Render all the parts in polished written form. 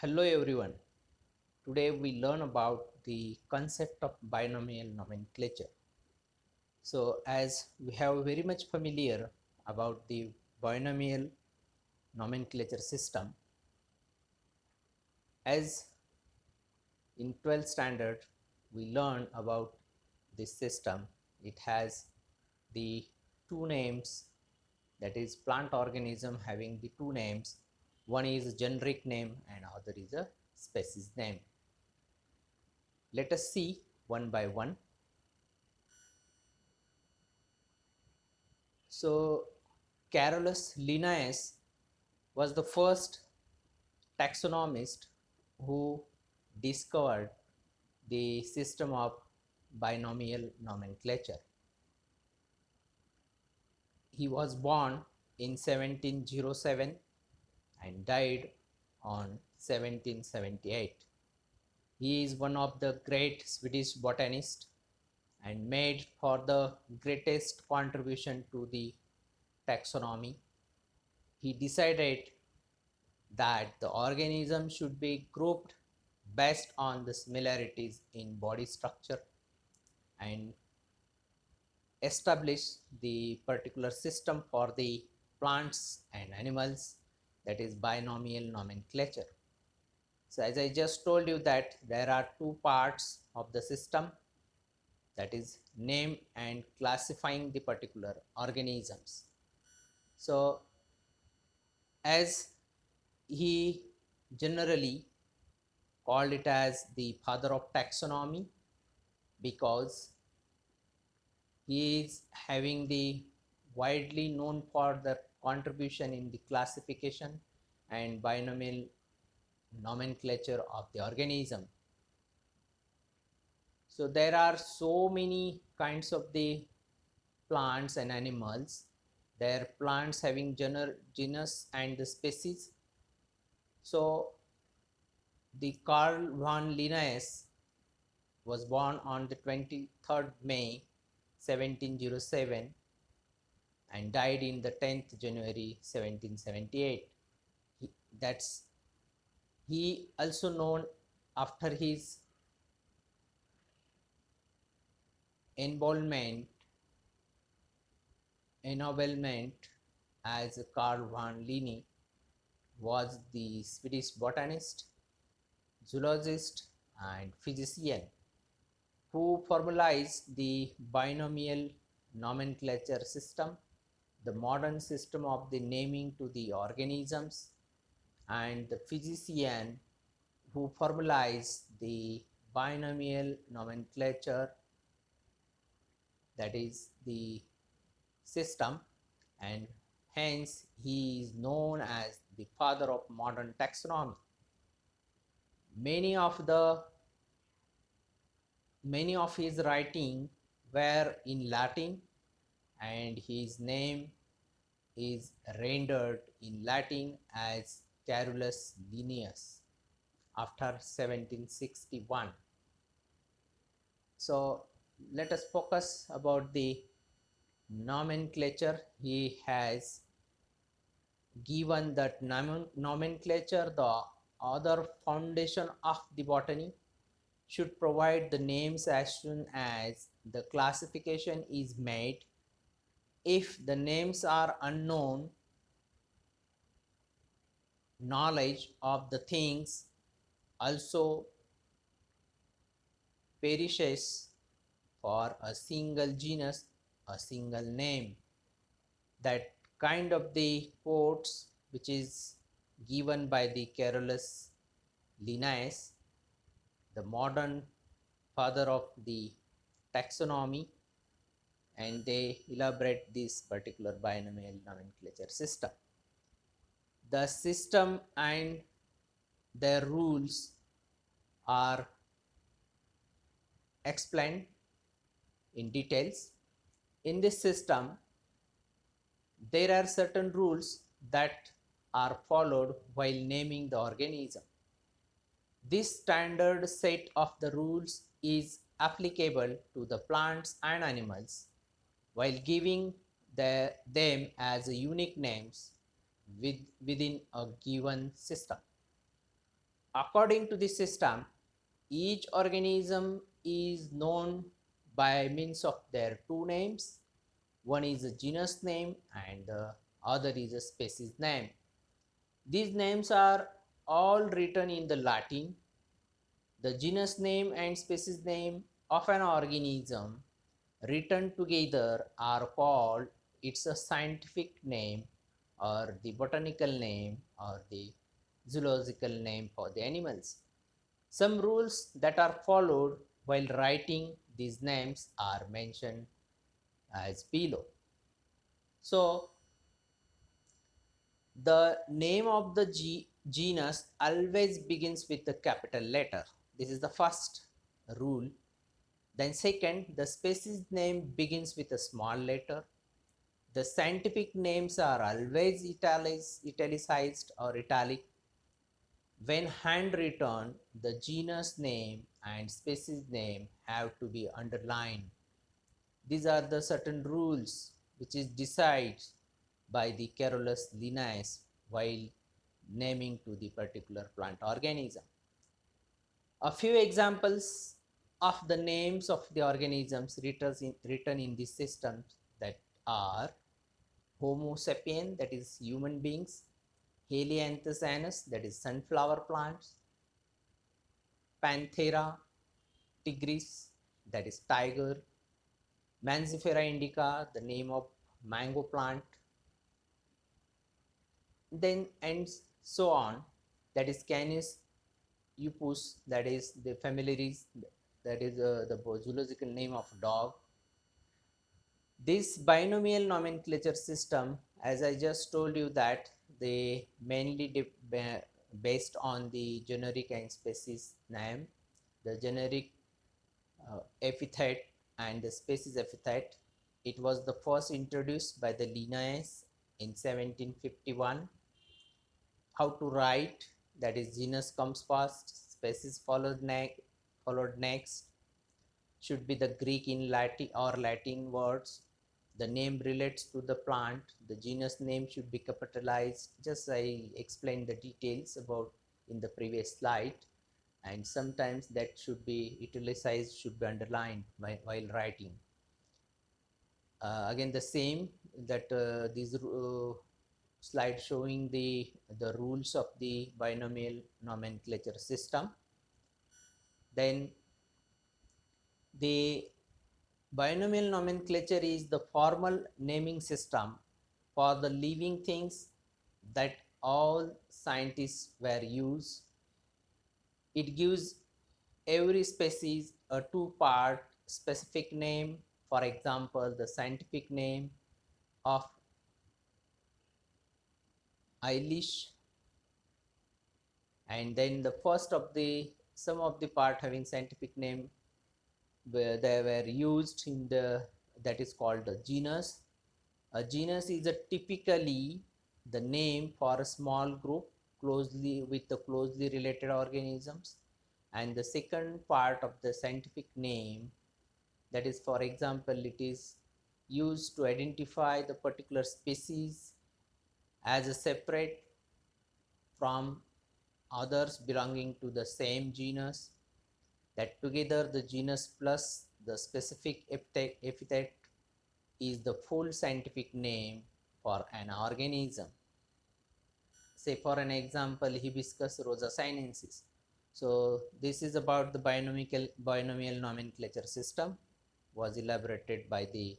Hello everyone. Today we learn about the concept of binomial nomenclature. So as we have very much familiar about the binomial nomenclature system, as in 12th standard we learn about this system. It has the two names, that is plant organism having the two names. One is a generic name and other is a species name. Let us see one by one. So Carolus Linnaeus was the first taxonomist who discovered the system of binomial nomenclature. He was born in 1707 and died on 1778. He is one of the great Swedish botanists and made for the greatest contribution to the taxonomy. He decided that the organism should be grouped based on the similarities in body structure and establish the particular system for the plants and animals, that is binomial nomenclature. So as I just told you that there are two parts of the system, that is name and classifying the particular organisms. So as he generally called it as the father of taxonomy because he is having the widely known for the contribution in the classification and binomial nomenclature of the organism. So there are so many kinds of the plants and animals. There are plants having genus and the species. So the Carl von Linnaeus was born on the 23rd May 1707 and died in the 10th January 1778. That's he also known after his ennoblement as Carl von Linné was the Swedish botanist, zoologist and physician who formalized the binomial nomenclature system, the modern system of the naming to the organisms, and the physician who formalized the binomial nomenclature, that is the system, and hence he is known as the father of modern taxonomy. Many of his writing were in Latin and his name is rendered in Latin as Carolus Linnaeus after 1761. So let us focus about the nomenclature. He has given that nomenclature, the other foundation of the botany, should provide the names as soon as the classification is made. If the names are unknown, knowledge of the things also perishes for a single genus, a single name. That kind of the quotes which is given by the Carolus Linnaeus, the modern father of the taxonomy, and they elaborate this particular binomial nomenclature system. The system and their rules are explained in details. In this system, there are certain rules that are followed while naming the organism. This standard set of the rules is applicable to the plants and animals while giving them as unique names within a given system. According to this system, each organism is known by means of their two names. One is a genus name and the other is a species name. These names are all written in the Latin. The genus name and species name of an organism written together are called its a scientific name or the botanical name or the zoological name for the animals. Some rules that are followed while writing these names are mentioned as below. So, the name of the genus always begins with a capital letter. This is the first rule. Then second, the species name begins with a small letter. The scientific names are always italicized or italic. When handwritten, the genus name and species name have to be underlined. These are the certain rules which is decided by the Carolus Linnaeus while naming to the particular plant organism. A few examples of the names of the organisms written in this system that are Homo sapien, that is human beings, Helianthus that is sunflower plants, Panthera tigris, that is tiger, Manzifera indica, the name of mango plant, then and so on, that is Canis lupus, that is the familiaris, that is the zoological name of dog. This binomial nomenclature system, as I just told you, that they mainly based on the generic and species name, the generic epithet and the species epithet. It was the first introduced by the Linnaeus in 1751. How to write, that is genus comes first, species followed next, should be the Greek in Latin or Latin words. The name relates to the plant. The genus name should be capitalized. Just I explained the details about in the previous slide. And sometimes that should be italicized, should be underlined while writing. Again, the same that these slide showing the rules of the binomial nomenclature system. Then the binomial nomenclature is the formal naming system for the living things that all scientists were used. It gives every species a two-part specific name. For example, the scientific name of Eilish, and then the first of the some of the part having scientific name where they were used in the, that is called a genus. A genus is a typically the name for a small group closely with the closely related organisms, and the second part of the scientific name, that is, for example, it is used to identify the particular species as a separate from others belonging to the same genus, that together the genus plus the specific epithet is the full scientific name for an organism. Say for an example, Hibiscus rosa sinensis. So this is about the binomial nomenclature system, was elaborated by the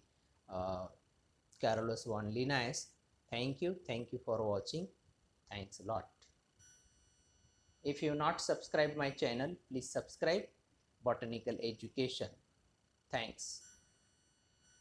Carolus von Linnaeus. Thank you for watching. Thanks a lot. If you have not subscribed my channel, please subscribe Botanical Education. Thanks.